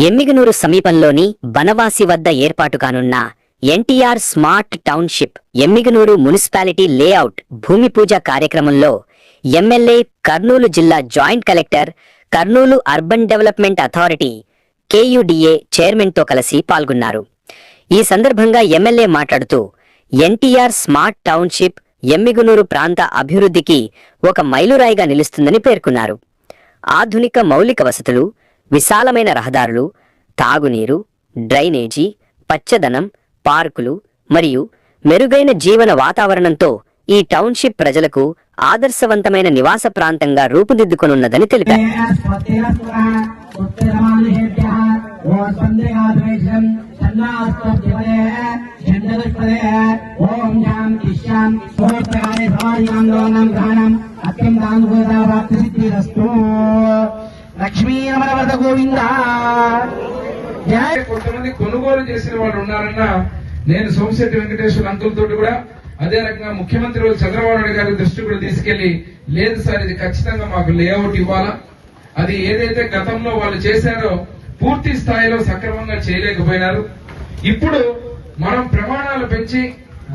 ఎమ్మిగనూరు సమీపంలోని బనవాసి వద్ద ఏర్పాటు కానున్న NTR smart township Yemmiganur municipality layout భూమి పూజ కార్యక్రమంలో ఎమ్మెల్యే, కర్నూలు జిల్లా joint collector, Kurnool urban development authority KUDA చైర్మన్తో కలిసి పాల్గొన్నారు. ఈ సందర్భంగా ఎమ్మెల్యే మాట్లాడుతూ ఎన్టీఆర్ స్మార్ట్ టౌన్షిప్ ఎమ్మిగనూరు ప్రాంత అభివృద్ధికి ఒక మైలురాయిగా నిలుస్తుందని పేర్కొన్నారు. ఆధునిక మౌలిక వసతులు, విశాలమైన రహదారులు, తాగునీరు, డ్రైనేజీ, పచ్చదనం, పార్కులు మరియు మెరుగైన జీవన వాతావరణంతో ఈ టౌన్షిప్ ప్రజలకు ఆదర్శవంతమైన నివాస ప్రాంతంగా రూపుదిద్దుకొనున్నదని తెలిపారు. కొంతమంది కొనుగోలు చేసిన వాళ్ళు ఉన్నారన్న నేను సోమశెట్టి వెంకటేశ్వర అంకుల్ తోటి కూడా అదే రకంగా ముఖ్యమంత్రి చంద్రబాబు నాయుడు గారి దృష్టి కూడా తీసుకెళ్లి, లేదు సార్ ఇది ఖచ్చితంగా మాకు లేఅవుట్ ఇవ్వాలా, అది ఏదైతే గతంలో వాళ్ళు చేశారో పూర్తి స్థాయిలో సక్రమంగా చేయలేకపోయినారు. ఇప్పుడు మనం ప్రమాణాలు పెంచి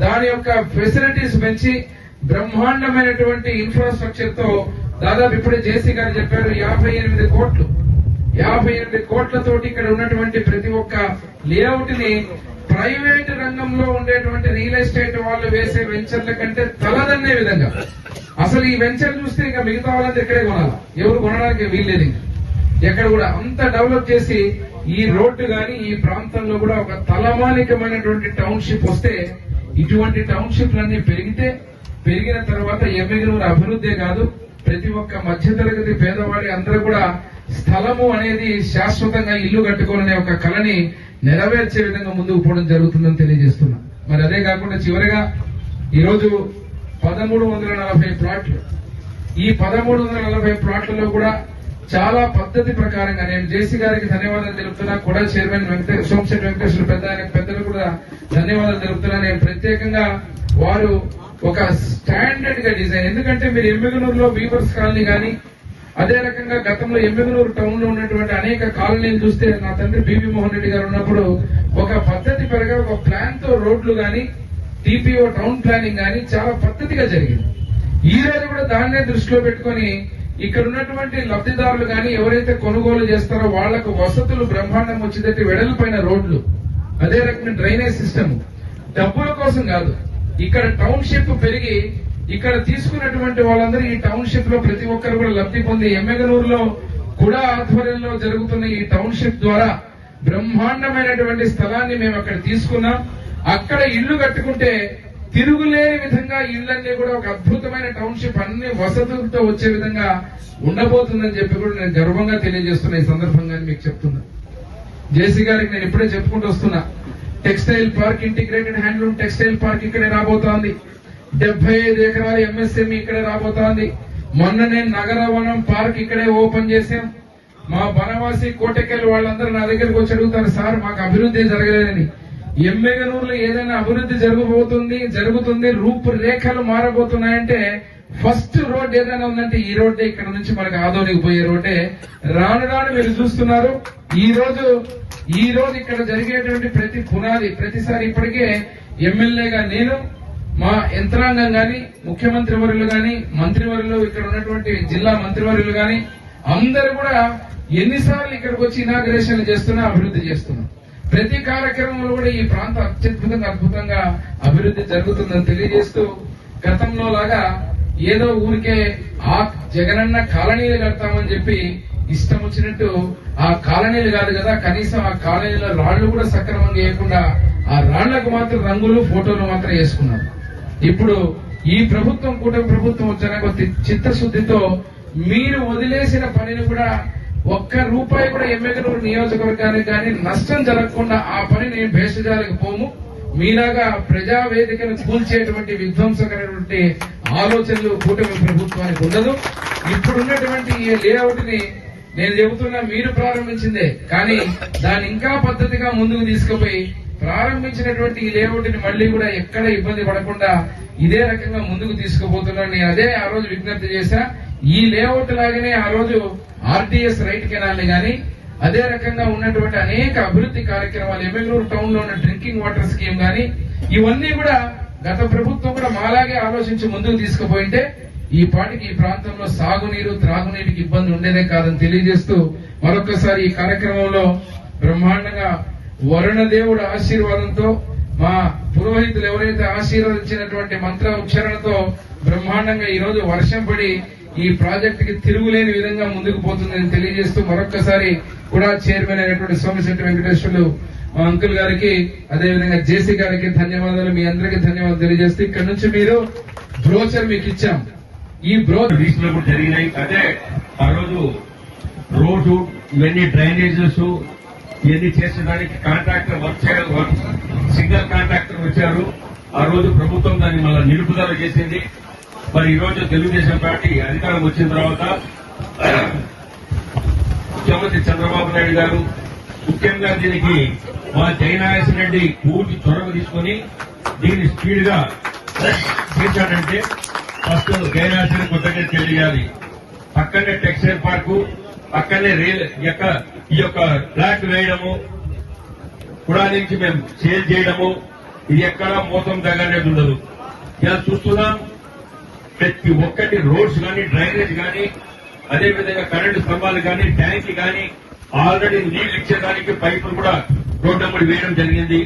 దాని యొక్క ఫెసిలిటీస్ పెంచి బ్రహ్మాండమైనటువంటి ఇన్ఫ్రాస్ట్రక్చర్ తో దాదాపు ఇప్పుడే జేసీ గారు చెప్పారు 58 కోట్లతోటి ఇక్కడ ఉన్నటువంటి ప్రతి ఒక్క లేఅవుట్ ని ప్రైవేట్ రంగంలో ఉండేటువంటి రియల్ ఎస్టేట్ వాళ్ళు వేసే వెంచర్ల కంటే తలదన్నే విధంగా, అసలు ఈ వెంచర్ చూస్తే ఇంకా మిగతా వాళ్ళంతా ఇక్కడే కొనాలి, ఎవరు కొనడానికి వీల్లేదు. ఇంకా ఎక్కడ కూడా అంత డెవలప్ చేసి ఈ రోడ్డు గాని ఈ ప్రాంతంలో కూడా ఒక తలమానికమైనటువంటి టౌన్షిప్ వస్తే, ఇటువంటి టౌన్షిప్లన్నీ పెరిగిన తర్వాత ఎమ్మిగనూరు అభివృద్ధే కాదు, ప్రతి ఒక్క మధ్యతరగతి పేదవాడి అందరూ కూడా స్థలము అనేది శాశ్వతంగా ఇల్లు కట్టుకోవాలనే ఒక కళని నెరవేర్చే విధంగా ముందుకు పోవడం జరుగుతుందని తెలియజేస్తున్నా. మరి అదే కాకుండా చివరిగా ఈరోజు 1340 ప్లాట్లు, ఈ 1340 ప్లాట్లలో కూడా చాలా పద్ధతి ప్రకారంగా నేను జేసీ గారికి ధన్యవాదాలు తెలుపుతున్నా, కూడా చైర్మన్ సోమశెట్టి వెంకటేశ్వర పెద్దలు కూడా ధన్యవాదాలు తెలుపుతున్నా. నేను ప్రత్యేకంగా వారు ఒక స్టాండర్డ్ గా డిజైన్, ఎందుకంటే మీరు ఎమ్మిగనూరులో వీవర్స్ కాలనీ గాని అదే రకంగా గతంలో ఎమ్మిగనూరు టౌన్ లో ఉన్నటువంటి అనేక కాలనీలు చూస్తే నా తండ్రి బివి మోహన్ రెడ్డి గారు ఉన్నప్పుడు ఒక పద్ధతి పరంగా ఒక ప్లాన్ తో రోడ్లు గాని TPO టౌన్ ప్లానింగ్ గాని చాలా పద్ధతిగా జరిగింది. ఈ రోజు కూడా దాన్నే దృష్టిలో పెట్టుకుని ఇక్కడ ఉన్నటువంటి లబ్ధిదారులు గాని ఎవరైతే కొనుగోలు చేస్తారో వాళ్లకు వసతులు బ్రహ్మాండం వచ్చేటట్టు వెడల్పైన రోడ్లు, అదే రకమైన డ్రైనేజ్ సిస్టమ్, డబ్బుల కోసం కాదు, ఇక్కడ టౌన్షిప్ పెరిగి ఇక్కడ తీసుకున్నటువంటి వాళ్ళందరూ ఈ టౌన్షిప్ లో ప్రతి ఒక్కరు కూడా లబ్ధి పొంది ఎమ్మిగనూరులో కూడా ఆధ్వర్యంలో జరుగుతున్న ఈ టౌన్షిప్ ద్వారా బ్రహ్మాండమైనటువంటి స్థలాన్ని మేము అక్కడ తీసుకున్నాం. అక్కడ ఇళ్లు కట్టుకుంటే తిరుగులేని విధంగా ఇళ్లన్నీ కూడా ఒక అద్భుతమైన టౌన్షిప్ అన్ని వసతులతో వచ్చే విధంగా ఉండబోతుందని చెప్పి కూడా నేను గర్వంగా తెలియజేస్తున్నా. ఈ సందర్భంగా మీకు చెప్తున్నా, జేసీ గారికి నేను ఇప్పుడే చెప్పుకుంటూ వస్తున్నా, textile park, integrated handloom textile park ఇక్కడే రాబోతోంది. 75 ఎకరాల MSME ఇక్కడే రాబోతోంది. మొన్న నేను నగరవనం పార్క్ ఇక్కడే ఓపెన్ చేశాం. మా బనవాసి కోటకెళ్ళి వాళ్ళందరూ నా దగ్గరకు వచ్చి అడుగుతారు, సార్ మాకు అభివృద్ధి జరగలేదని. ఎమ్మిగనూరులో ఏదైనా అభివృద్ధి జరుగుతుంది, రూపురేఖలు మారబోతున్నాయంటే ఫస్ట్ రోడ్ ఏదైనా ఉందంటే ఈ రోడ్డే, ఇక్కడ నుంచి మనకు ఆదోనికి పోయే రోడ్డే. రాను మీరు చూస్తున్నారు. ఈ రోజు ఇక్కడ జరిగేటువంటి ప్రతి పునాది, ప్రతిసారి ఇప్పటికే ఎమ్మెల్యేగా నేను, మా యంత్రాంగం గాని, ముఖ్యమంత్రి వర్యులు గాని, మంత్రివర్యులు, ఇక్కడ ఉన్నటువంటి జిల్లా మంత్రివర్యులు గాని అందరూ కూడా ఎన్నిసార్లు ఇక్కడికి వచ్చి ఇనాగ్రేషన్ చేస్తున్నా, అభివృద్ధి చేస్తున్నాం. ప్రతి కార్యక్రమంలో కూడా ఈ ప్రాంతం అద్భుతంగా అభివృద్ధి జరుగుతుందని తెలియజేస్తూ, గతంలో లాగా ఏదో ఊరికే ఆ జగనన్న కాలనీలు కడతామని చెప్పి ఇష్టం వచ్చినట్టు ఆ కాలనీలు కాదు కదా, కనీసం ఆ కాలనీలో రాళ్లు కూడా సక్రమంగా వేయకుండా ఆ రాళ్లకు మాత్రం రంగులు, ఫోటోలు మాత్రం వేసుకున్నారు. ఇప్పుడు ఈ ప్రభుత్వం, కూటమి ప్రభుత్వం వచ్చాక చిత్తశుద్ధితో మీరు వదిలేసిన పనిని కూడా ఒక్క రూపాయి కూడా ఎమ్మిగనూరు నియోజకవర్గానికి కానీ నష్టం జరగకుండా ఆ పనిని భేషజాలకు పోము. మీలాగా ప్రజావేదికను కూల్చేటువంటి విధ్వంసకరమైనటువంటి ఆలోచనలు కూటమి ప్రభుత్వానికి ఉండదు. ఇప్పుడున్నటువంటి ఈ లేఅవుట్ ని నేను చెబుతున్నా, మీరు ప్రారంభించిందే, కానీ దాన్ని ఇంకా పద్ధతిగా ముందుకు తీసుకుపోయి ప్రారంభించినటువంటి ఈ లేఅవుట్ ని మళ్లీ కూడా ఎక్కడ ఇబ్బంది పడకుండా ఇదే రకంగా ముందుకు తీసుకుపోతున్నాను. నేను అదే ఆ రోజు విజ్ఞప్తి చేశా. ఈ లేఅవుట్ లాగానే ఆ రోజు ఆర్టీఎస్ రైట్ కెనాల్ ని గాని అదే రకంగా ఉన్నటువంటి అనేక అభివృద్ధి కార్యక్రమాలు ఎమ్మెగనూరు టౌన్ లో ఉన్న డ్రింకింగ్ వాటర్ స్కీమ్ గాని ఇవన్నీ కూడా గత ప్రభుత్వం కూడా మాలాగే ఆలోచించి ముందుకు తీసుకుపోయింటే ఈ పాటికి ఈ ప్రాంతంలో సాగునీరు త్రాగునీటికి ఇబ్బంది ఉండేదే కాదని తెలియజేస్తూ మరొకసారి ఈ కార్యక్రమంలో బ్రహ్మాండంగా వరుణదేవుడు ఆశీర్వాదంతో మా పురోహితులు ఎవరైతే ఆశీర్వదించినటువంటి మంత్ర ఉచ్చారణతో బ్రహ్మాండంగా ఈ రోజు వర్షం పడి ఈ ప్రాజెక్ట్ కి తిరుగులేని విధంగా ముందుకు పోతుందని తెలియజేస్తూ మరొకసారి కూడా చైర్మన్ అయినటువంటి సోమిశెట్టి వెంకటేశ్వర్లు మా అంకుల్ గారికి అదేవిధంగా జేసీ గారికి ధన్యవాదాలు, మీ అందరికీ ధన్యవాదాలు తెలియజేస్తూ ఇక్కడ నుంచి మీరు బ్రోచర్ మీకు ఇచ్చాం. ఈ బ్రోచర్ రీజనబుల్ జరిగినాయి. అదే ఆ రోజు రోడ్డు ఇవన్నీ డ్రైనేజెస్ ఇవన్నీ చేసేదానికి కాంట్రాక్టర్ వర్క్ సింగిల్ కాంట్రాక్టర్ వచ్చారు. ఆ రోజు ప్రభుత్వం దాన్ని మళ్ళీ నిలుపుదల చేసింది. మరి ఈ రోజు తెలుగుదేశం పార్టీ అధికారం వచ్చిన తర్వాత ముఖ్యమంత్రి చంద్రబాబు నాయుడు గారు ముఖ్యంగా దీనికి మా జయనాగేశ్వర రెడ్డి పూర్తి చొరవ తీసుకుని దీన్ని స్పీడ్ గా చేశాడంటే ఫస్ట్ జయనాగేశ్వర కొత్తగా తెలియాలి. పక్కనే టెక్స్టైల్ పార్కు, పక్కనే రైల్ ఈ యొక్క ఫ్లాట్ వేయడము, కూడా నుంచి మేము సేల్ చేయడము, ఇది ఎక్కడా మోసం దగ్గరనేది ఉండదు. ఇలా చూస్తున్నాం ప్రతి ఒక్కటి రోడ్స్ కానీ డ్రైనేజ్ కానీ అదేవిధంగా కరెంటు స్తంభాలు కానీ ట్యాంక్ కానీ ఆల్రెడీ నీళ్లు ఇచ్చేదానికి పైపులు కూడా రోడ్డు వేయడం జరిగింది.